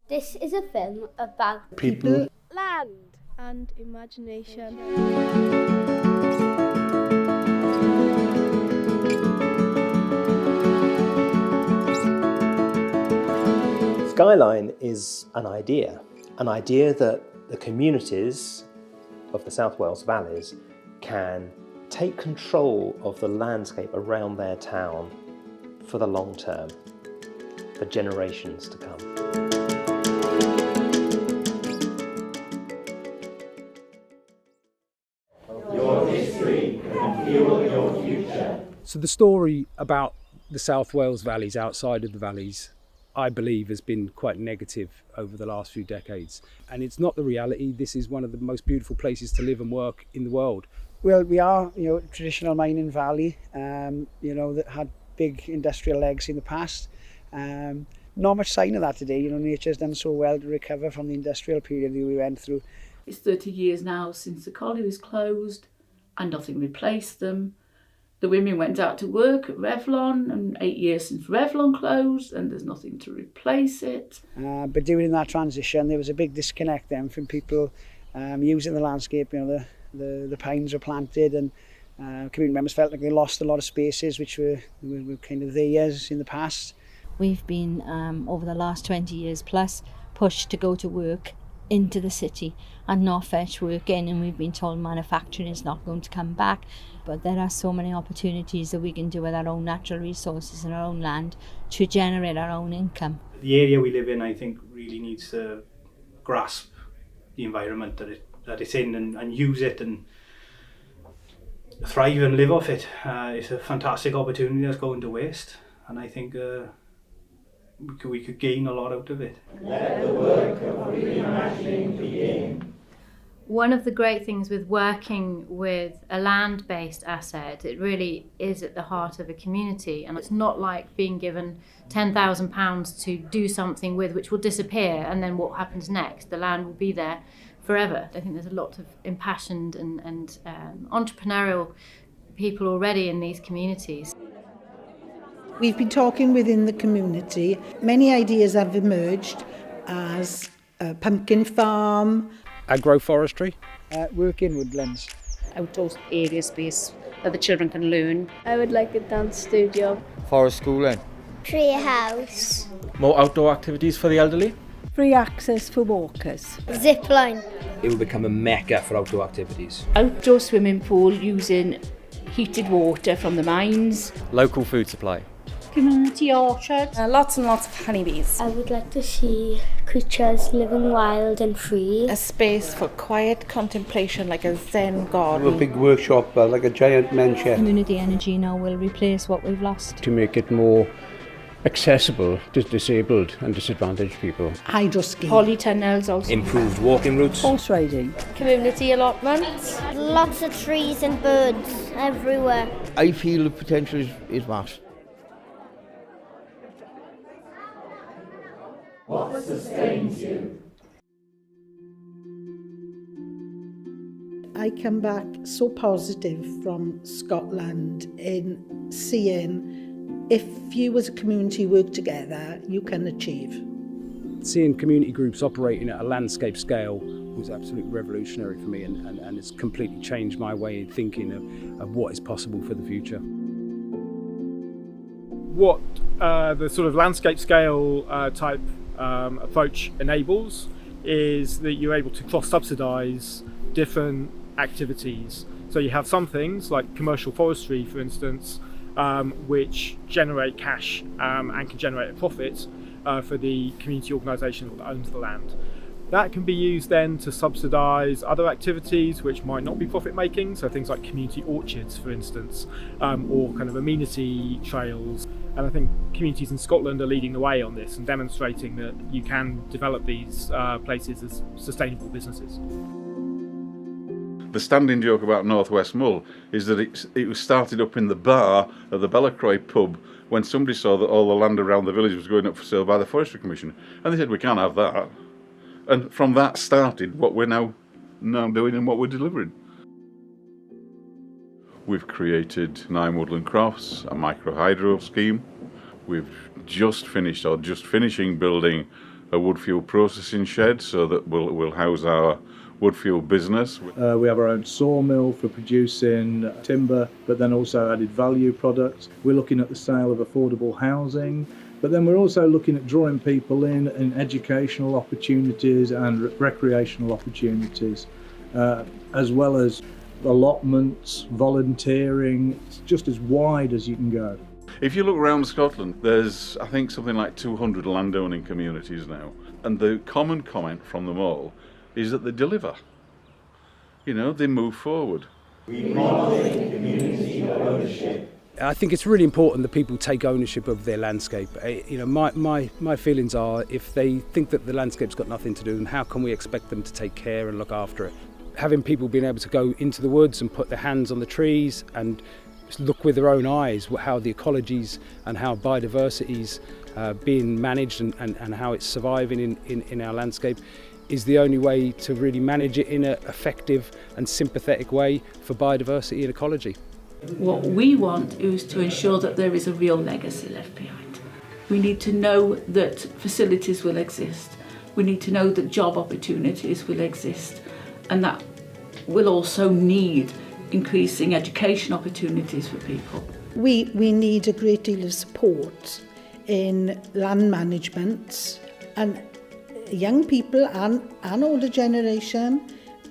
This is a film about people, land and imagination. Skyline is an idea that the communities of the South Wales valleys can take control of the landscape around their town for the long term, for generations to come. Your history can fuel your future. So the story about the South Wales valleys outside of the valleys, I believe, has been quite negative over the last few decades. And it's not the reality. This is one of the most beautiful places to live and work in the world. Well, we are, a traditional mining valley, that had big industrial legs in the past. Not much sign of that today. Nature's done so well to recover from the industrial period that we went through. It's 30 years now since the collieries closed and nothing replaced them. The women went out to work at Revlon, and 8 years since Revlon closed, and there's nothing to replace it. But during that transition, there was a big disconnect then from people using the landscape. The pines were planted, and community members felt like they lost a lot of spaces which were kind of theirs in the past. We've been, over the last 20 years plus, pushed to go to work into the city and not fetch work in, and we've been told manufacturing is not going to come back. But there are so many opportunities that we can do with our own natural resources and our own land to generate our own income. The area we live in, I think, really needs to grasp the environment that it's in and use it and thrive and live off it. It's a fantastic opportunity that's going to waste, and I think we could gain a lot out of it. Let the work of reimagining begin. One of the great things with working with a land-based asset, it really is at the heart of a community, and it's not like being given £10,000 to do something with which will disappear, and then what happens next? The land will be there forever. I think there's a lot of impassioned and entrepreneurial people already in these communities. We've been talking within the community. Many ideas have emerged as a pumpkin farm, agroforestry, work in woodlands, outdoor area space that the children can learn. I would like a dance studio. Forest schooling. Tree house. More outdoor activities for the elderly. free access for walkers. Zip line. It will become a mecca for outdoor activities. Outdoor swimming pool using heated water from the mines. Local food supply. Community orchard. Lots and lots of honeybees. I would like to see creatures living wild and free. A space for quiet contemplation, like a Zen garden. A big workshop, like a giant men's shed. Community energy now will replace what we've lost. To make it more accessible to disabled and disadvantaged people. Hydroski. Polytunnels also. Improved walking routes. Horse riding. Community allotments. Lots of trees and birds everywhere. I feel the potential is vast. What sustains you? I come back so positive from Scotland in seeing if you as a community work together, you can achieve. Seeing community groups operating at a landscape scale was absolutely revolutionary for me, and it's completely changed my way of thinking of what is possible for the future. What the sort of landscape scale type approach enables is that you're able to cross-subsidise different activities. So you have some things like commercial forestry, for instance, which generate cash and can generate a profit for the community organisation that owns the land. That can be used then to subsidise other activities which might not be profit making, so things like community orchards, for instance, or kind of amenity trails. And I think communities in Scotland are leading the way on this and demonstrating that you can develop these places as sustainable businesses. The standing joke about North West Mull is that it was started up in the bar of the Bellacroy pub when somebody saw that all the land around the village was going up for sale by the Forestry Commission. And they said, we can't have that. And from that started what we're now doing and what we're delivering. We've created 9 woodland crofts, a micro hydro scheme. We've just finished or just finishing building a wood fuel processing shed so that we'll house our wood fuel business. We have our own sawmill for producing timber, but then also added value products. We're looking at the sale of affordable housing, but then we're also looking at drawing people in educational opportunities and recreational opportunities, as well as allotments, volunteering. It's just as wide as you can go. If you look around Scotland, there's I think something like 200 landowning communities now, and the common comment from them all is that they deliver. You know, they move forward. We model community ownership. I think it's really important that people take ownership of their landscape. You know, my feelings are, if they think that the landscape's got nothing to do, then how can we expect them to take care and look after it? Having people being able to go into the woods and put their hands on the trees and look with their own eyes how the ecologies and how biodiversity's being managed and how it's surviving in our landscape is the only way to really manage it in an effective and sympathetic way for biodiversity and ecology. What we want is to ensure that there is a real legacy left behind. We need to know that facilities will exist. We need to know that job opportunities will exist, and that will also need increasing education opportunities for people. We need a great deal of support in land management, and young people and older generation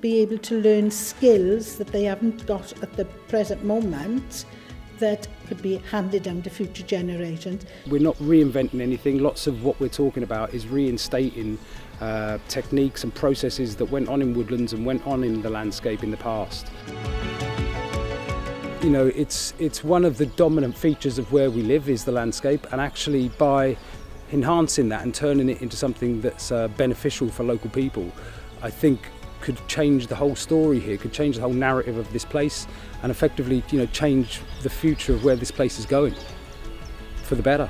be able to learn skills that they haven't got at the present moment that could be handed down to future generations. We're not reinventing anything. Lots of what we're talking about is reinstating techniques and processes that went on in woodlands and went on in the landscape in the past. You know, it's one of the dominant features of where we live is the landscape, and actually by enhancing that and turning it into something that's beneficial for local people, I think could change the whole story here, could change the whole narrative of this place, and effectively, you know, change the future of where this place is going for the better.